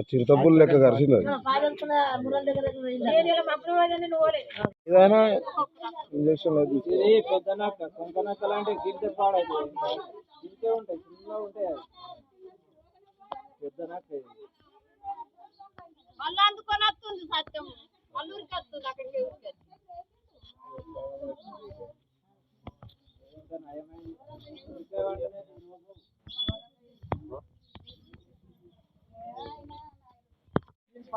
చిరుతపుల్ లెక్క కరిచింది అది ఇంజక్షన్ లాంటి గిరితే పాడైతే గిరితే ఉంటాయి చిన్నగా ఉంటాయి పెద్ద నాకు మళ్ళీ అందుకొని వస్తుంది సత్యం అల్లూరికి వస్తుంది అక్కడికి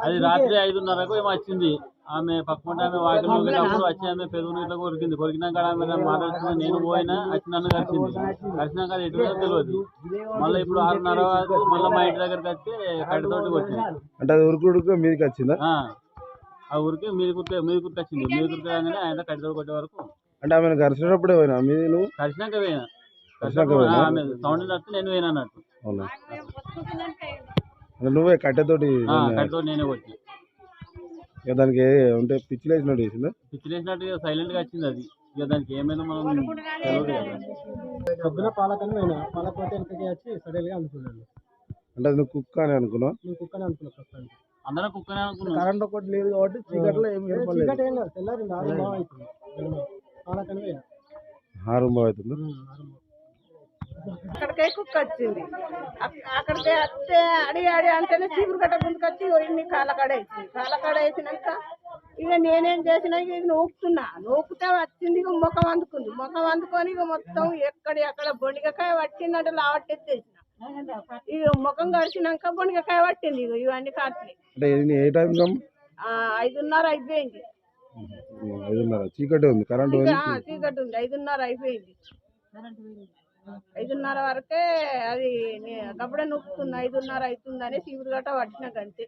అది రాత్రి 5:30కు ఏమో వచ్చింది. ఆమె పక్కన ఆమె వాకిలి ఊగేటప్పుడు వచ్చి ఆమె పెదవుని ఇట్లా కొరికింది. కొరికినాక ఆమె మాట్లాడుతున్నా నేను పోయినా వచ్చి నన్ను కలిసింది. కలిసినాక అది ఎటు తెలియదు. మళ్ళీ ఇప్పుడు 6:30 మళ్ళీ మా ఇంటి దగ్గరికి వచ్చి కట్టతోటి కొట్టింది. అంటే అది ఉరుకుడుకు మీదకి వచ్చిందా? ఆ ఊరికి మీది కురికి వచ్చింది. మీది కురికి రాగానే ఆయన కట్టతోటి కొట్టే వరకు అంటే ఆమె కలిసినప్పుడే పోయినా మీది నువ్వు కలిసినాక పోయినా ఆమె సౌండ్ వస్తే నేను పోయినా అన్నట్టు. అవునా నువ్వే కట్టెతోటి నేనే కొట్టి ఇక దానికి అంటే పిచ్చి లేచినట్టు చేసిందా? పిచ్చి లేచినట్టు సైలెంట్ గా వచ్చింది అది. ఇక దానికి ఏమైనా మనం పొద్దున పాలకని పోయినా పాలకోట వెనకకి వచ్చి సడన్ గా అనుకున్నాను. అంటే నువ్వు కుక్క అని అనుకున్నావు? నేను కుక్కని అనుకున్నా ప్రస్తుతానికి. అందరం కుక్కనే అనుకున్నాం. కరెంట్ ఒకటి లేదు కాబట్టి చీకట్లో చీకటి ఏం లేదు. తెల్లారింది 6:00 అవుతుంది. పాలకని పోయినా 6:00 అవుతుంది. అక్కడికే కుక్క వచ్చింది. అక్కడికే వస్తే అడి అంటేనే చీపురు కట్ట గుంతుకొచ్చి ఇన్ని కాళ్ళకాడ వేసింది. కాళ్ళకాడ వేసినాక ఇక నేనేం చేసినా ఇక ఇది నూకుతే వచ్చింది. ఇక ముఖం అందుకుంది. ముఖం అందుకొని ఇక మొత్తం ఎక్కడ బొండికాయ పట్టిందంటే లావట్టేసేసిన. ఇక ముఖం కడిచినాక బొండికాయ పట్టింది. ఇక ఇవన్నీ కాట్లే 5:30 అయిపోయింది. చీకటి ఉంది, కరెంట్ చీకటి ఉంది. 5:30 అయిపోయింది. 5:30 వరకే అది అప్పుడే నొక్కుతుంది. 5:30 అవుతుందని చీపురు గట్ట పట్టినాక అంతే.